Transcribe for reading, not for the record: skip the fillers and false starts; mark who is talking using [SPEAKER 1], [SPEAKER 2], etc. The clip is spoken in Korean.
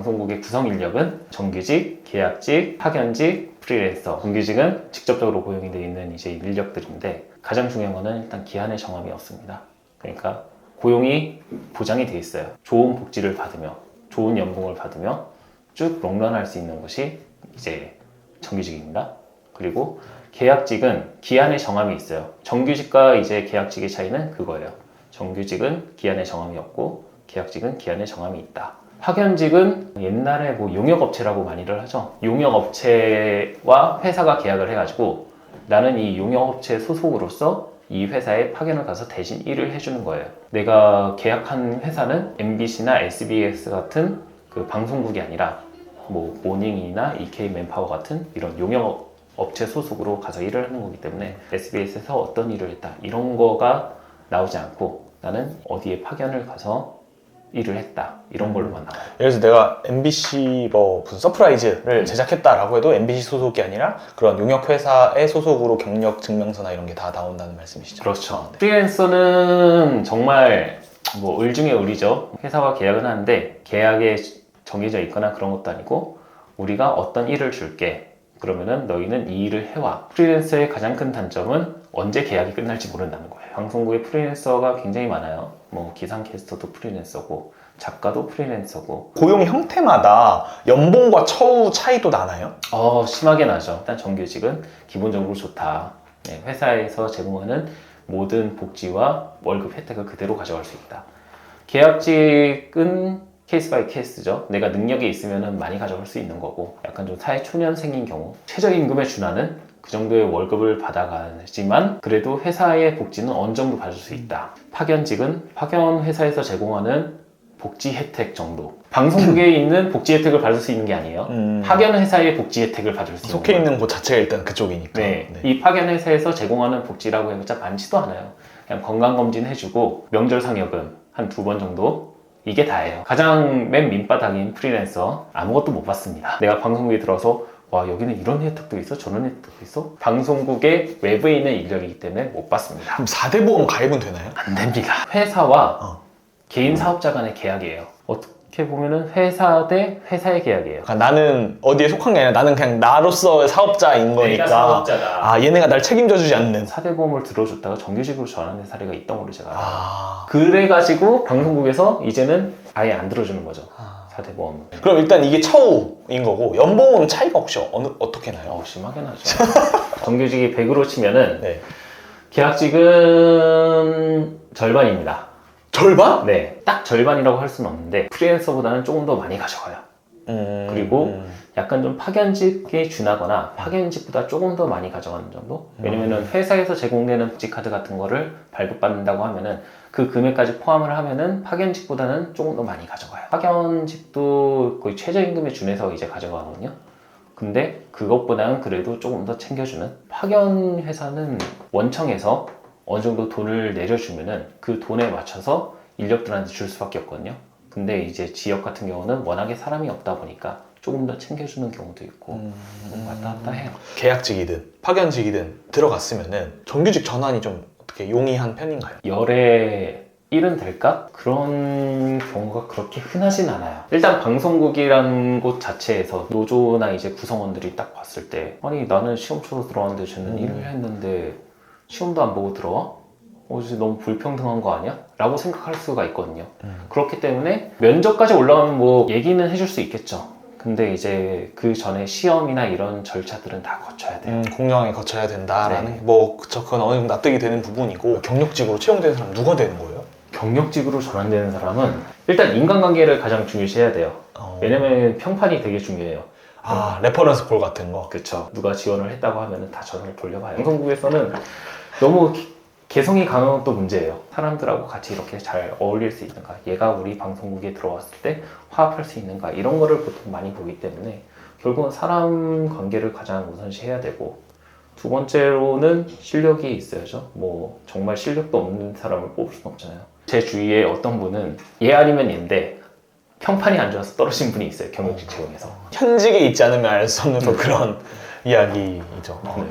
[SPEAKER 1] 방송국의 구성 인력은 정규직, 계약직, 파견직, 프리랜서. 정규직은 직접적으로 고용이 되어 있는 이제 인력들인데 가장 중요한 거는 일단 기한의 정함이 없습니다. 그러니까 고용이 보장이 되어 있어요. 좋은 복지를 받으며 좋은 연봉을 받으며 쭉 롱런할 수 있는 것이 이제 정규직입니다. 그리고 계약직은 기한의 정함이 있어요. 정규직과 이제 계약직의 차이는 그거예요. 정규직은 기한의 정함이 없고 계약직은 기한의 정함이 있다. 파견직은 옛날에 뭐 용역업체라고 많이들 하죠. 용역업체와 회사가 계약을 해가지고 나는 이 용역업체 소속으로서 이 회사에 파견을 가서 대신 일을 해주는 거예요. 내가 계약한 회사는 MBC나 SBS 같은 그 방송국이 아니라 뭐 모닝이나 EK 맨파워 같은 이런 용역업체 소속으로 가서 일을 하는 거기 때문에 SBS에서 어떤 일을 했다 이런 거가 나오지 않고 나는 어디에 파견을 가서 일을 했다 이런 걸로만 나와요.
[SPEAKER 2] 예를 들어서 내가 MBC 뭐 무슨 서프라이즈를 제작했다라고 해도 MBC 소속이 아니라 그런 용역회사의 소속으로 경력 증명서나 이런 게 다 나온다는 말씀이시죠?
[SPEAKER 1] 그렇죠. 프리랜서는 정말 뭐 을 중에 을이죠. 회사와 계약은 하는데 계약에 정해져 있거나 그런 것도 아니고 우리가 어떤 일을 줄게 그러면은 너희는 이 일을 해와. 프리랜서의 가장 큰 단점은 언제 계약이 끝날지 모른다는 거예요. 방송국에 프리랜서가 굉장히 많아요. 뭐 기상캐스터도 프리랜서고 작가도 프리랜서고.
[SPEAKER 2] 고용 형태마다 연봉과 처우 차이도 나나요?
[SPEAKER 1] 심하게 나죠. 일단 정규직은 기본적으로 좋다. 네, 회사에서 제공하는 모든 복지와 월급 혜택을 그대로 가져갈 수 있다. 계약직은 케이스 바이 케이스죠. 내가 능력이 있으면 많이 가져갈 수 있는 거고 약간 좀 사회초년생인 경우 최저임금에 준하는 그 정도의 월급을 받아가지만 그래도 회사의 복지는 어느 정도 받을 수 있다. 파견직은 파견 회사에서 제공하는 복지 혜택 정도. 방송국에 있는 복지 혜택을 받을 수 있는 게 아니에요. 파견 회사의 복지 혜택을 받을 수 있는
[SPEAKER 2] 속해 있는 곳 자체가 일단 그쪽이니까.
[SPEAKER 1] 네. 이 파견 회사에서 제공하는 복지라고 해봤자 많지도 않아요. 그냥 건강검진 해주고 명절 상여금 한 2번 정도 이게 다예요. 가장 맨 밑바닥인 프리랜서 아무것도 못 받습니다. 내가 방송국에 들어서 와 여기는 이런 혜택도 있어 저런 혜택도 있어 방송국의 외부에 있는 인력이기 때문에 못 받습니다.
[SPEAKER 2] 그럼 4대 보험 가입은 되나요?
[SPEAKER 1] 안 됩니다. 회사와 개인 사업자 간의 계약이에요. 어떻게 보면은 회사 대 회사의 계약이에요.
[SPEAKER 2] 그러니까 나는 어디에 속한 게 아니라 나는 그냥 나로서의 사업자인 거니까.
[SPEAKER 1] 내가 사업자다.
[SPEAKER 2] 아 얘네가 날 책임져 주지 않는.
[SPEAKER 1] 4대 보험을 들어줬다가 정규직으로 전환된 사례가 있던 걸로 제가 알아요. 그래가지고 방송국에서 이제는 아예 안 들어주는 거죠. 4대 보험.
[SPEAKER 2] 그럼 일단 이게 처우인 거고 연봉은 차이가 혹시 어떻게 나요?
[SPEAKER 1] 심하게 나죠. 정규직이 100으로 치면은
[SPEAKER 2] 네.
[SPEAKER 1] 계약직은 절반입니다.
[SPEAKER 2] 절반?
[SPEAKER 1] 네, 딱 절반이라고 할 수는 없는데 프리랜서보다는 조금 더 많이 가져가요. 그리고 약간 좀 파견직에 준하거나 파견직보다 조금 더 많이 가져가는 정도? 왜냐면은 회사에서 제공되는 복지카드 같은 거를 발급받는다고 하면은 그 금액까지 포함을 하면은 파견직보다는 조금 더 많이 가져가요. 파견직도 거의 최저임금에 준해서 이제 가져가거든요. 근데 그것보다는 그래도 조금 더 챙겨주는. 파견 회사는 원청에서 어느 정도 돈을 내려주면은 그 돈에 맞춰서 인력들한테 줄 수밖에 없거든요. 근데 이제 지역 같은 경우는 워낙에 사람이 없다 보니까 조금 더 챙겨주는 경우도 있고 왔다 갔다 해요.
[SPEAKER 2] 계약직이든 파견직이든 들어갔으면은 정규직 전환이 좀 어떻게 용이한 편인가요?
[SPEAKER 1] 열에 1은 될까? 그런 경우가 그렇게 흔하진 않아요. 일단 방송국이라는 곳 자체에서 노조나 이제 구성원들이 딱 봤을 때 아니 나는 시험 쳐서 들어왔는데 쟤는 일을 했는데 시험도 안 보고 들어와? 이제 너무 불평등한 거 아니야? 라고 생각할 수가 있거든요. 그렇기 때문에 면접까지 올라가면 뭐 얘기는 해줄 수 있겠죠. 근데 이제 그 전에 시험이나 이런 절차들은 다 거쳐야 돼요.
[SPEAKER 2] 공정하게 거쳐야 된다라는
[SPEAKER 1] 네.
[SPEAKER 2] 뭐 그쵸, 그건 어느 정도 납득이 되는 부분이고. 경력직으로 채용되는 사람 누가 되는 거예요?
[SPEAKER 1] 경력직으로 전환되는 사람은 일단 인간관계를 가장 중요시해야 돼요. 왜냐면 평판이 되게 중요해요.
[SPEAKER 2] 레퍼런스 볼 같은 거.
[SPEAKER 1] 그쵸. 누가 지원을 했다고 하면 다 전화를 돌려봐요. 방송국에서는 너무 개성이 강한 것도 문제예요. 사람들하고 같이 이렇게 잘 어울릴 수 있는가, 얘가 우리 방송국에 들어왔을 때 화합할 수 있는가, 이런 거를 보통 많이 보기 때문에 결국은 사람 관계를 가장 우선시해야 되고, 두 번째로는 실력이 있어야죠. 뭐 정말 실력도 없는 사람을 뽑을 수는 없잖아요. 제 주위에 어떤 분은 얘 아니면 얘인데 평판이 안 좋아서 떨어진 분이 있어요. 경력직 채용에서.
[SPEAKER 2] 현직에 있지 않으면 알 수 없는 또 그런 이야기이죠.
[SPEAKER 1] 네.